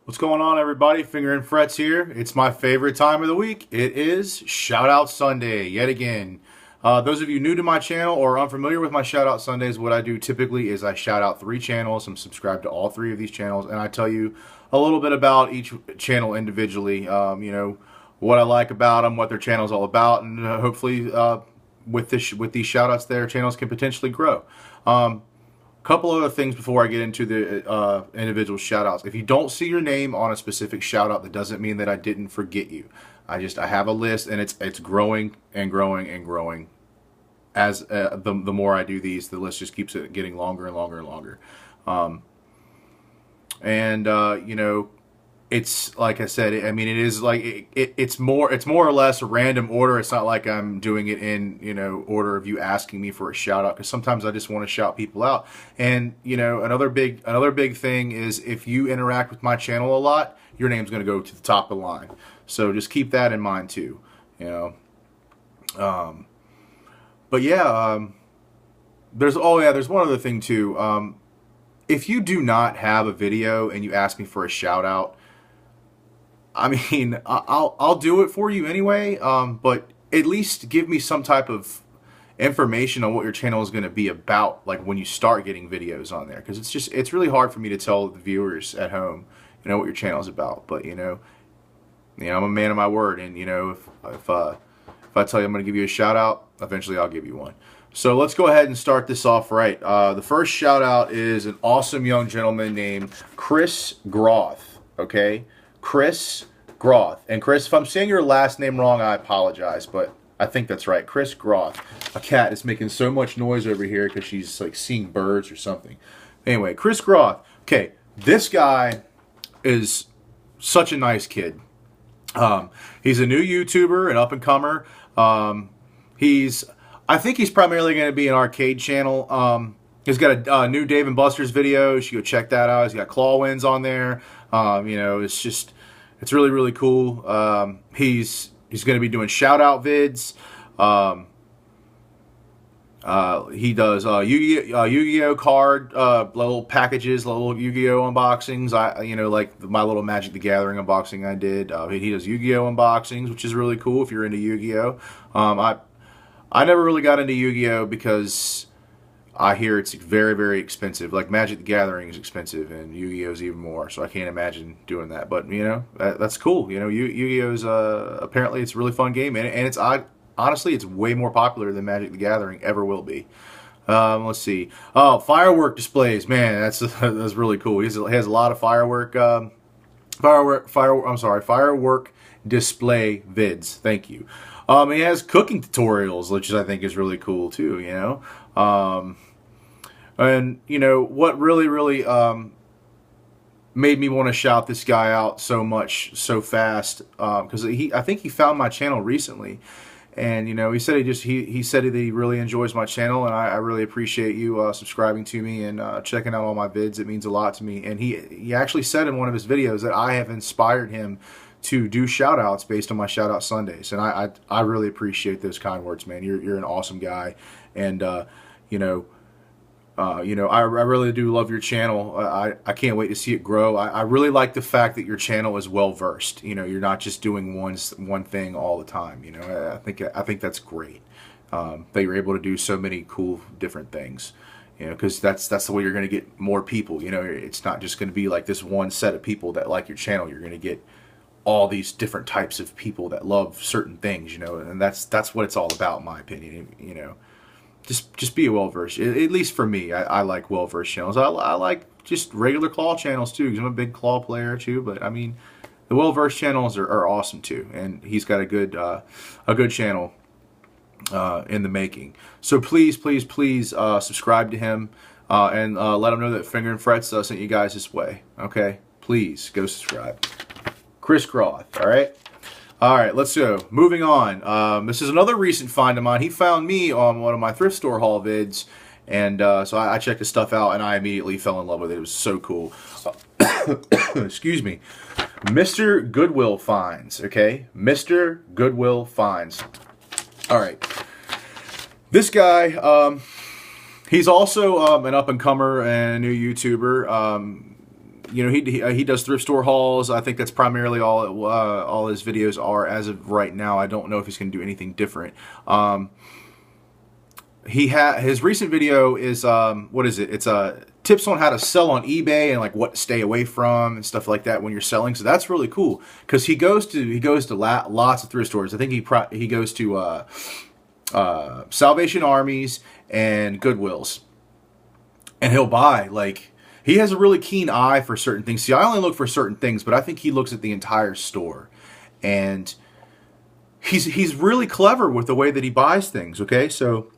What's going on, everybody? Finger and Frets here. It's my favorite time of the week. It is Shoutout Sunday yet again. Those of you new to my channel or unfamiliar with my Shoutout Sundays, what I do typically is I shout out 3 channels. I'm subscribed to all 3 of these channels, and I tell you a little bit about each channel individually. What I like about them, what their channel is all about, and hopefully with these shoutouts, their channels can potentially grow. Couple other things before I get into the individual shoutouts. If you don't see your name on a specific shoutout, that doesn't mean that I didn't forget you. I have a list, and it's growing and growing and growing. As the more I do these, the list just keeps getting longer and longer and longer. It's like I said. I mean, it is like it's more or less a random order. It's not like I'm doing it in order of you asking me for a shout out, because sometimes I just want to shout people out. And another big thing is, if you interact with my channel a lot, your name's going to go to the top of the line. So just keep that in mind too. But yeah, there's one other thing too. If you do not have a video and you ask me for a shout out, I mean, I'll do it for you anyway, but at least give me some type of information on what your channel is going to be about, like when you start getting videos on there, because it's really hard for me to tell the viewers at home, what your channel is about. But I'm a man of my word, and if I tell you I'm going to give you a shout out, eventually I'll give you one. So let's go ahead and start this off right. The first shout out is an awesome young gentleman named Chris Groth. Okay. Chris Groth. And Chris, if I'm saying your last name wrong, I apologize, but I think that's right. Chris Groth. A cat is making so much noise over here because she's like seeing birds or something. Anyway, Chris Groth. Okay, this guy is such a nice kid. He's a new YouTuber, an up-and-comer. I think he's primarily going to be an arcade channel. He's got a new Dave & Buster's video. You should go check that out. He's got claw wins on there. It's really, really cool. He's going to be doing shout out vids. He does Yu-Gi-Oh card, little packages, little Yu-Gi-Oh unboxings. Like my little Magic the Gathering unboxing I did. He does Yu-Gi-Oh unboxings, which is really cool if you're into Yu-Gi-Oh. I never really got into Yu-Gi-Oh because I hear it's very, very expensive. Like Magic the Gathering is expensive, and Yu-Gi-Oh is even more. So I can't imagine doing that. But that's cool. Yu-Gi-Oh is apparently it's a really fun game, and it's honestly it's way more popular than Magic the Gathering ever will be. Let's see. Oh, firework displays, man, that's really cool. He has a lot of firework display vids. Thank you. He has cooking tutorials, which I think is really cool too. And what really made me want to shout this guy out so much so fast, because I think he found my channel recently, and he said he said that he really enjoys my channel, and I really appreciate you subscribing to me and checking out all my vids. It means a lot to me. And he actually said in one of his videos that I have inspired him to do shout outs based on my Shoutout Sundays, and I really appreciate those kind words, man. You're an awesome guy, and I really do love your channel. I can't wait to see it grow. I really like the fact that your channel is well versed. You're not just doing one thing all the time. I think that's great, that you're able to do so many cool different things. Because that's the way you're going to get more people. It's not just going to be like this one set of people that like your channel. You're going to get all these different types of people that love certain things. And that's what it's all about, in my opinion. Just be well-versed. At least for me, I like well-versed channels. I like just regular claw channels too, because I'm a big claw player too. But I mean, the well-versed channels are awesome too, and he's got a good channel in the making. So please subscribe to him, and let him know that Finger and Frets sent you guys this way. Okay, please go subscribe. Chris Groth. All right, let's go. Moving on. This is another recent find of mine. He found me on one of my thrift store haul vids, and so I checked his stuff out, and I immediately fell in love with it. It was so cool. Excuse me. Mr. Goodwill Finds, okay? Mr. Goodwill Finds. All right. This guy, he's also an up-and-comer and a new YouTuber. you know, he does thrift store hauls. I think that's primarily all his videos are as of right now. I don't know if he's going to do anything different. His recent video is what is it? It's tips on how to sell on eBay and like what to stay away from and stuff like that when you're selling. So that's really cool because he goes to lots of thrift stores. I think he goes to Salvation Armies and Goodwills, and he'll buy like. He has a really keen eye for certain things. See, I only look for certain things, but I think he looks at the entire store. And he's really clever with the way that he buys things, okay? So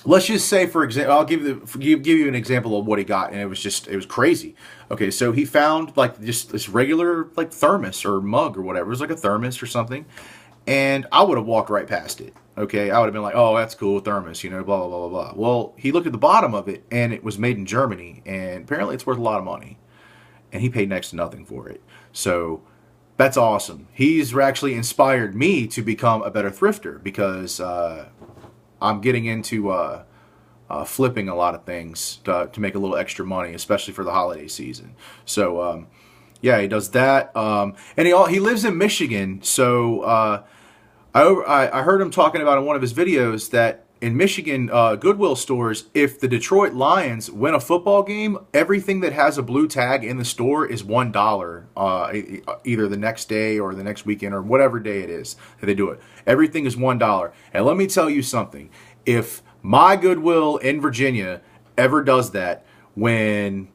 let's just say, for example, I'll give you an example of what he got, and it was crazy. Okay, so he found like just this regular like thermos or mug or whatever. It was like a thermos or something. And I would have walked right past it. Okay, I would have been like, oh, that's cool, thermos, you know, blah, blah, blah, blah, blah. Well, he looked at the bottom of it, and it was made in Germany, and apparently it's worth a lot of money. And he paid next to nothing for it. So that's awesome. He's actually inspired me to become a better thrifter because I'm getting into flipping a lot of things to make a little extra money, especially for the holiday season. So, yeah, he does that. And he lives in Michigan, so... I heard him talking about in one of his videos that in Michigan Goodwill stores, if the Detroit Lions win a football game, everything that has a blue tag in the store is $1, either the next day or the next weekend or whatever day it is that they do it. Everything is $1. And let me tell you something. If my Goodwill in Virginia ever does that, when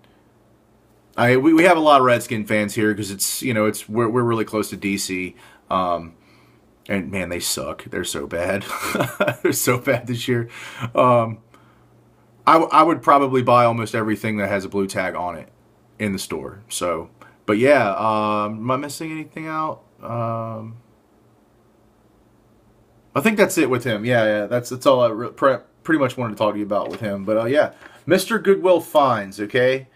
we have a lot of Redskin fans here because we're really close to DC. And man, they suck. They're so bad. They're so bad this year. I would probably buy almost everything that has a blue tag on it in the store. So, but yeah, am I missing anything out? I think that's it with him. Yeah, that's all I pretty much wanted to talk to you about with him. But yeah, Mr. Goodwill Finds, okay?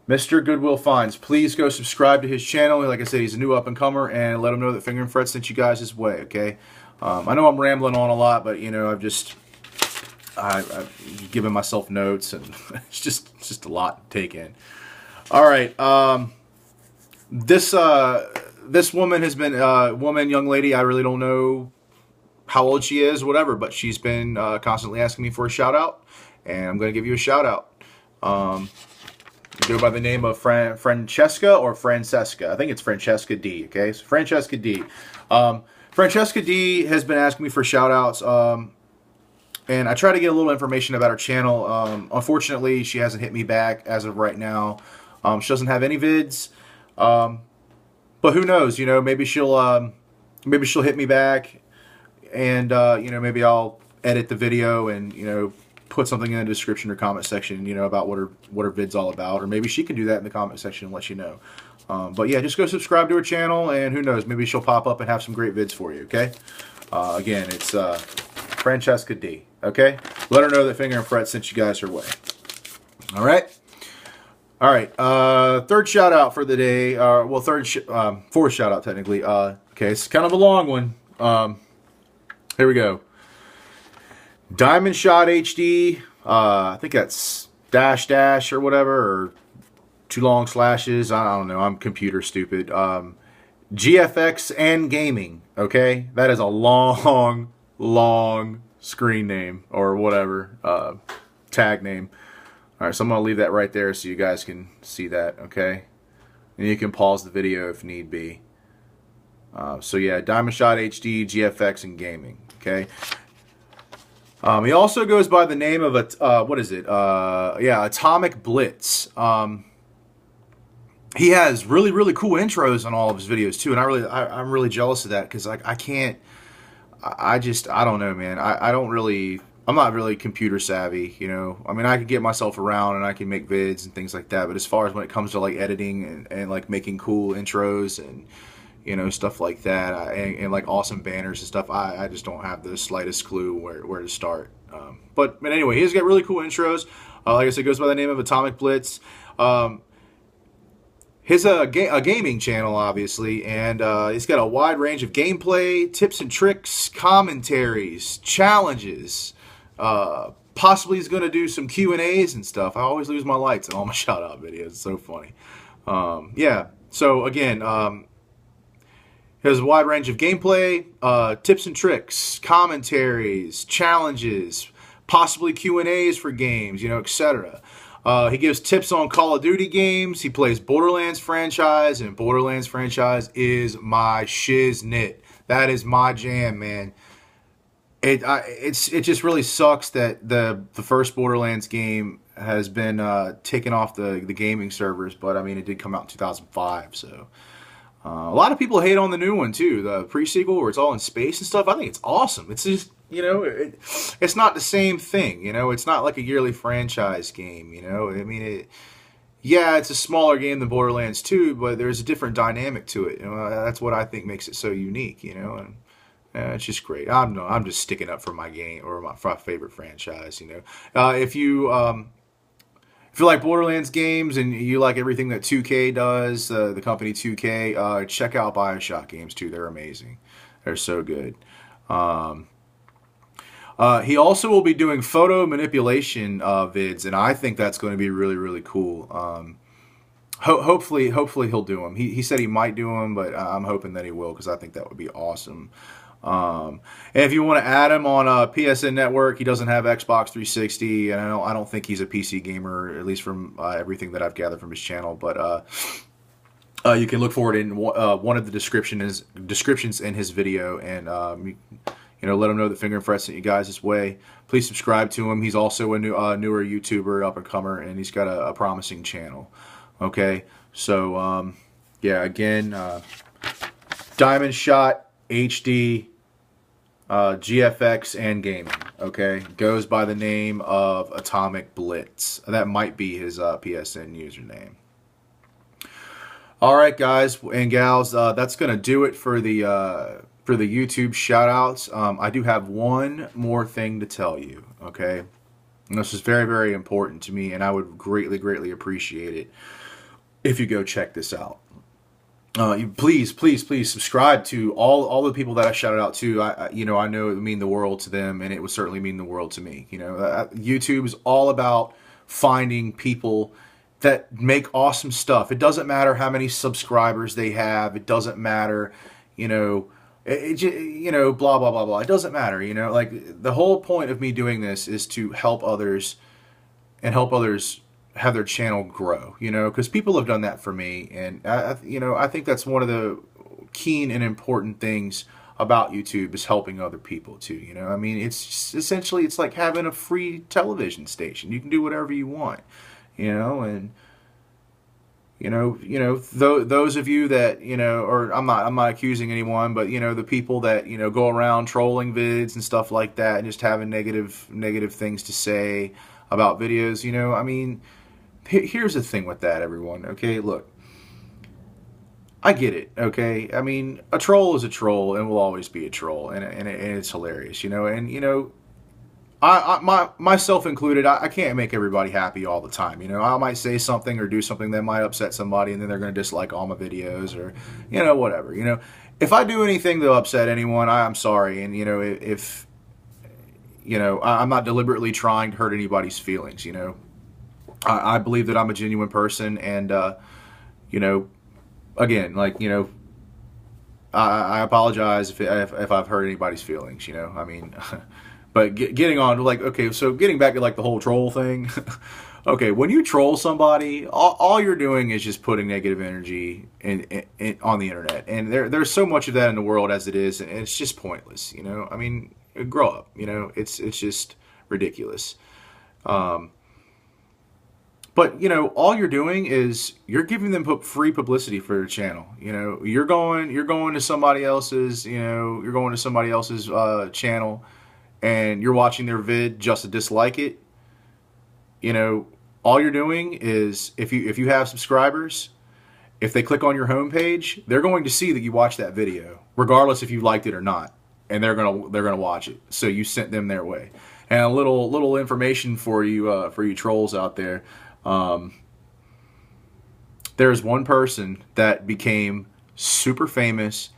Mr. Goodwill Finds. Please go subscribe to his channel. Like I said, he's a new up-and-comer, and let him know that Finger and Fred sent you guys his way, okay? I know I'm rambling on a lot, but, you know, I've given myself notes, and it's just a lot to take in. All right. This woman has been, young lady, I really don't know how old she is, whatever, but she's been constantly asking me for a shout-out, and I'm going to give you a shout-out. Go by the name of Francesca or Francesca. I think it's Francesca D. Okay, so Francesca D. Francesca D. has been asking me for shout-outs, and I try to get a little information about her channel. Unfortunately, she hasn't hit me back as of right now. She doesn't have any vids, but who knows? You know, maybe she'll hit me back, and you know, maybe I'll edit the video and put something in the description or comment section, about what her vid's all about, or maybe she can do that in the comment section and let you know. But yeah, just go subscribe to her channel, and who knows, maybe she'll pop up and have some great vids for you. Okay. Again, it's Francesca D. Okay. Let her know that Finger and Fred sent you guys her way. All right. All right. Third shout out for the day. Well, fourth shout out technically. Okay, it's kind of a long one. Here we go. Diamond Shot HD, I think that's dash or whatever, or too long slashes. I don't know. I'm computer stupid. GFX and Gaming. Okay, that is a long screen name or whatever tag name. All right, so I'm gonna leave that right there so you guys can see that. Okay, and you can pause the video if need be. So yeah, Diamond Shot HD, GFX and Gaming. Okay. He also goes by the name of what is it? Yeah, Atomic Blitz. He has really cool intros on all of his videos too, and I'm really jealous of that because I don't know, man. I'm not really computer savvy, I mean, I could get myself around and I can make vids and things like that, but as far as when it comes to like editing and like making cool intros and stuff like that, and like awesome banners and stuff, I just don't have the slightest clue where to start. But anyway, he's got really cool intros. Like I said, goes by the name of Atomic Blitz. His a gaming channel, obviously, and he's got a wide range of gameplay, tips and tricks, commentaries, challenges. Possibly he's going to do some Q&As and stuff. I always lose my lights in all my shout-out videos. It's so funny. Yeah. So again, has a wide range of gameplay, tips and tricks, commentaries, challenges, possibly Q&As for games, etc. He gives tips on Call of Duty games. He plays Borderlands franchise, and Borderlands franchise is my shiznit. That is my jam, man. It just really sucks that the first Borderlands game has been taken off the gaming servers, but I mean it did come out in 2005, so a lot of people hate on the new one too, the pre-sequel where it's all in space and stuff. I think it's awesome. It's just it's not the same thing. It's not like a yearly franchise game. I mean yeah, it's a smaller game than Borderlands 2, but there's a different dynamic to it. That's what I think makes it so unique. And it's just great. I'm just sticking up for my game or my favorite franchise. If you like Borderlands games and you like everything that 2K does, the company 2K, check out BioShock games too. They're amazing. They're so good. He also will be doing photo manipulation vids, and I think that's going to be really, really cool. Hopefully he'll do them. He said he might do them, but I'm hoping that he will because I think that would be awesome. And if you want to add him on PSN Network, he doesn't have Xbox 360, and I don't think he's a PC gamer, at least from everything that I've gathered from his channel. But you can look for it in one of the descriptions in his video, and let him know that Finger and Fret sent you guys this way. Please subscribe to him. He's also a newer YouTuber, up and comer, and he's got a promising channel. Okay, so yeah, again, Diamond Shot HD. GFX and gaming, okay, goes by the name of Atomic Blitz. That might be his PSN username. All right, guys and gals, that's gonna do it for the YouTube shout outs. I do have one more thing to tell you, okay, and this is very, very important to me, and I would greatly appreciate it if you go check this out. Please subscribe to all the people that I shouted out to. I know it would mean the world to them, and it would certainly mean the world to me. YouTube is all about finding people that make awesome stuff. It doesn't matter how many subscribers they have. It doesn't matter, blah blah blah blah. It doesn't matter. Like the whole point of me doing this is to help others and help others have their channel grow, because people have done that for me, and I think that's one of the keen and important things about YouTube is helping other people too. I mean, it's just, essentially it's like having a free television station. You can do whatever you want, and those of you that or I'm not accusing anyone, but the people that go around trolling vids and stuff like that and just having negative things to say about videos. I mean, here's the thing with that, everyone. Okay, look, I get it. Okay, I mean, a troll is a troll and will always be a troll, and it's hilarious, and myself included, I can't make everybody happy all the time. I might say something or do something that might upset somebody, and then they're going to dislike all my videos, or whatever. If I do anything to upset anyone, I'm sorry, and if I'm not deliberately trying to hurt anybody's feelings. I believe that I'm a genuine person, and again, like I apologize if I've hurt anybody's feelings. I mean, but getting on to okay, so getting back to the whole troll thing. Okay, when you troll somebody, all you're doing is just putting negative energy on the internet, and there's so much of that in the world as it is, and it's just pointless. I mean, grow up. It's just ridiculous. But all you're doing is you're giving them free publicity for your channel. You're going to somebody else's, channel, and you're watching their vid just to dislike it. All you're doing is if you have subscribers, if they click on your homepage, they're going to see that you watched that video, regardless if you liked it or not, and they're gonna watch it. So you sent them their way. And a little information for you trolls out there. There's one person that became super famous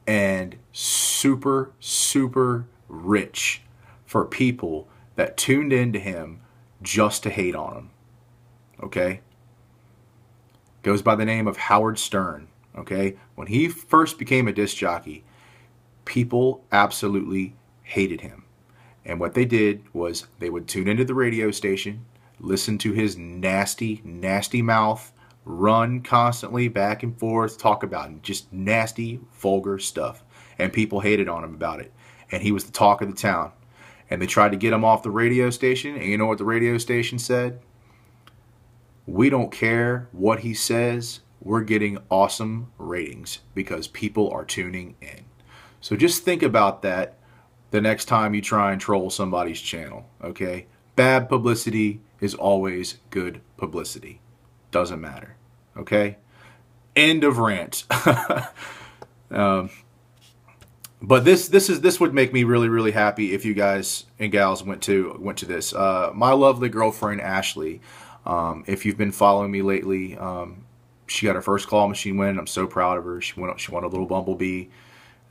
and super rich for people that tuned into him just to hate on him. Okay? goes by the name of Howard Stern. Okay, when he first became a disc jockey, people absolutely hated him. And what they did was they would tune into the radio station, listen to his nasty, nasty mouth, run constantly back and forth, talk about just nasty, vulgar stuff. And people hated on him about it. And he was the talk of the town. And they tried to get him off the radio station. And you know what the radio station said? We don't care what he says. We're getting awesome ratings because people are tuning in. So just think about that the next time you try and troll somebody's channel, okay? Bad publicity is always good publicity. Doesn't matter, okay? End of rant. But this would make me really, really happy if you guys and gals went to this. My lovely girlfriend Ashley, if you've been following me lately, she got her first claw machine win. I'm so proud of her. She won a little bumblebee,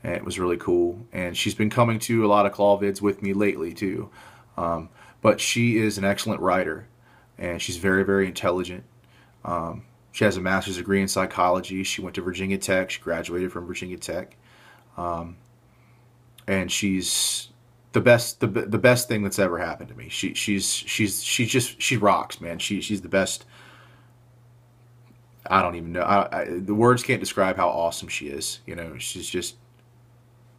and it was really cool. And she's been coming to a lot of claw vids with me lately too. But she is an excellent writer, and she's very, very intelligent. She has a master's degree in psychology. She went to Virginia Tech. She graduated from Virginia Tech. And she's the best thing that's ever happened to me. She rocks, man. She's the best. I don't even know. The words can't describe how awesome she is. You know, she's just.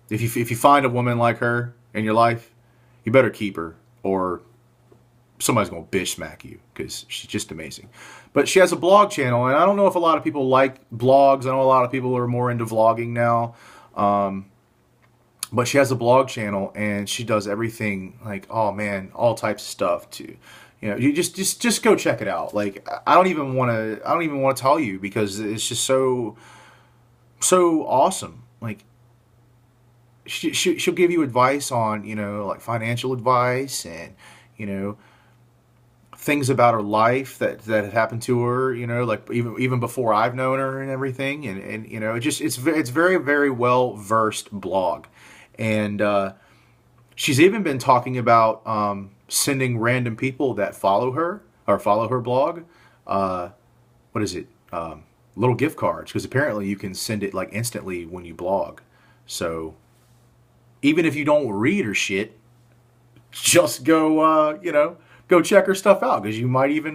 If you find a woman like her in your life, you better keep her, or somebody's gonna bitch smack you, because she's just amazing. But she has a blog channel, and I don't know if a lot of people like blogs. I know a lot of people are more into vlogging now. But she has a blog channel, and she does everything, like, oh man, all types of stuff too. You know, you just go check it out. Like, I don't even want to tell you, because it's just so awesome. Like, she'll give you advice on, you know, like financial advice, and, you know, things about her life that had happened to her, you know, like even before I've known her and everything. And you know, it's very, very well versed blog. And she's even been talking about sending random people that follow her or follow her blog, what is it, little gift cards, because apparently you can send it like instantly when you blog. So even if you don't read her shit, just go you know, go check her stuff out, because you might even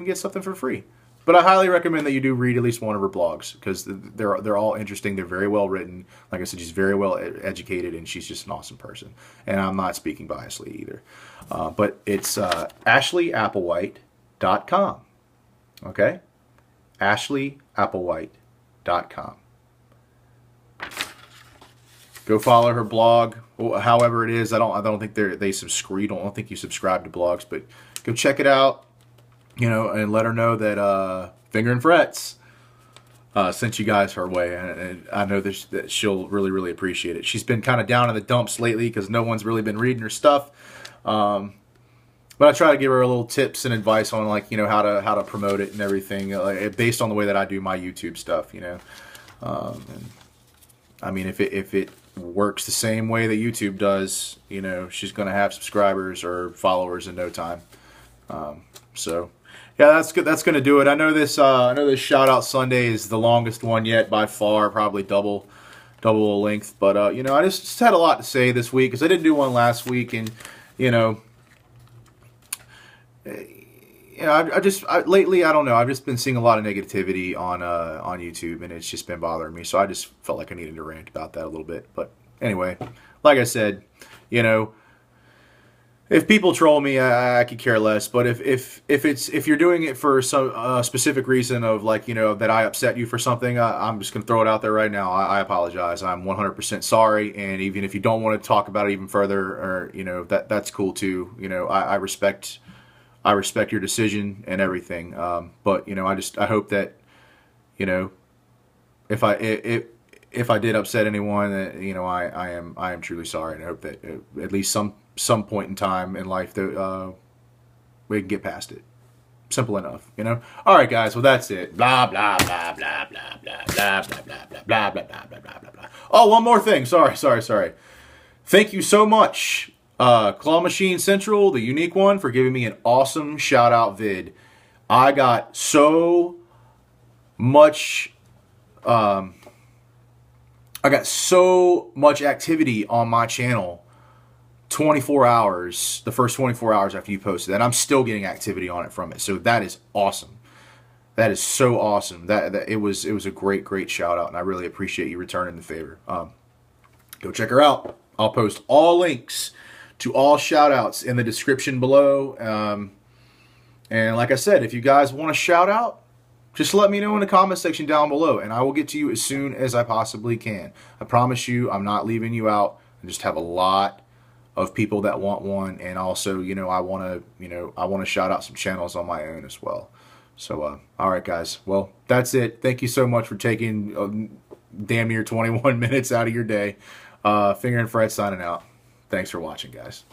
get something for free. But I highly recommend that you do read at least one of her blogs, because they're all interesting. They're very well written. Like I said, she's very well educated, and she's just an awesome person. And I'm not speaking biasly either. But it's AshleyApplewhite.com. Okay? AshleyApplewhite.com. Go follow her blog, however it is. I don't think they subscribe. I don't think you subscribe to blogs, but go check it out. You know, and let her know that Finger and Frets sent you guys her way, and I know that she'll really, really appreciate it. She's been kind of down in the dumps lately because no one's really been reading her stuff. But I try to give her a little tips and advice on, like, you know, how to promote it and everything, based on the way that I do my YouTube stuff. You know, and I mean, if it works the same way that YouTube does, you know, she's going to have subscribers or followers in no time. So yeah, that's good. That's going to do it. I know this Shoutout Sunday is the longest one yet by far, probably double the length. But you know, I just had a lot to say this week, because I didn't do one last week, and you know, lately, I don't know, I've just been seeing a lot of negativity on YouTube, and it's just been bothering me. So I just felt like I needed to rant about that a little bit. But anyway, like I said, you know, if people troll me, I could care less. But if you're doing it for some specific reason of, like, you know, that I upset you for something, I'm just gonna throw it out there right now. I apologize. I'm 100% sorry. And even if you don't want to talk about it even further, or, you know, that's cool too. You know, I respect your decision and everything. But you know, I hope that, you know, if I did upset anyone, you know, I am truly sorry, and I hope that at least some point in time in life that we can get past it. Simple enough, you know. All right, guys. Well, that's it. Blah blah blah blah blah blah blah blah blah blah blah blah blah blah blah blah. Oh, one more thing. Sorry. Thank you so much, Claw Machine Central, the unique one, for giving me an awesome shout out vid. I got so much, I got so much activity on my channel 24 hours, the first 24 hours after you posted that. I'm still getting activity on it from it. So that is awesome. That is so awesome. That it was a great shout out, and I really appreciate you returning the favor. Go check her out. I'll post all links to all shout outs in the description below. And like I said, if you guys want a shout out, just let me know in the comment section down below, and I will get to you as soon as I possibly can. I promise you, I'm not leaving you out. I just have a lot of people that want one, and also, I want to shout out some channels on my own as well. So, all right, guys. Well, that's it. Thank you so much for taking damn near 21 minutes out of your day. Finger and Fred signing out. Thanks for watching, guys.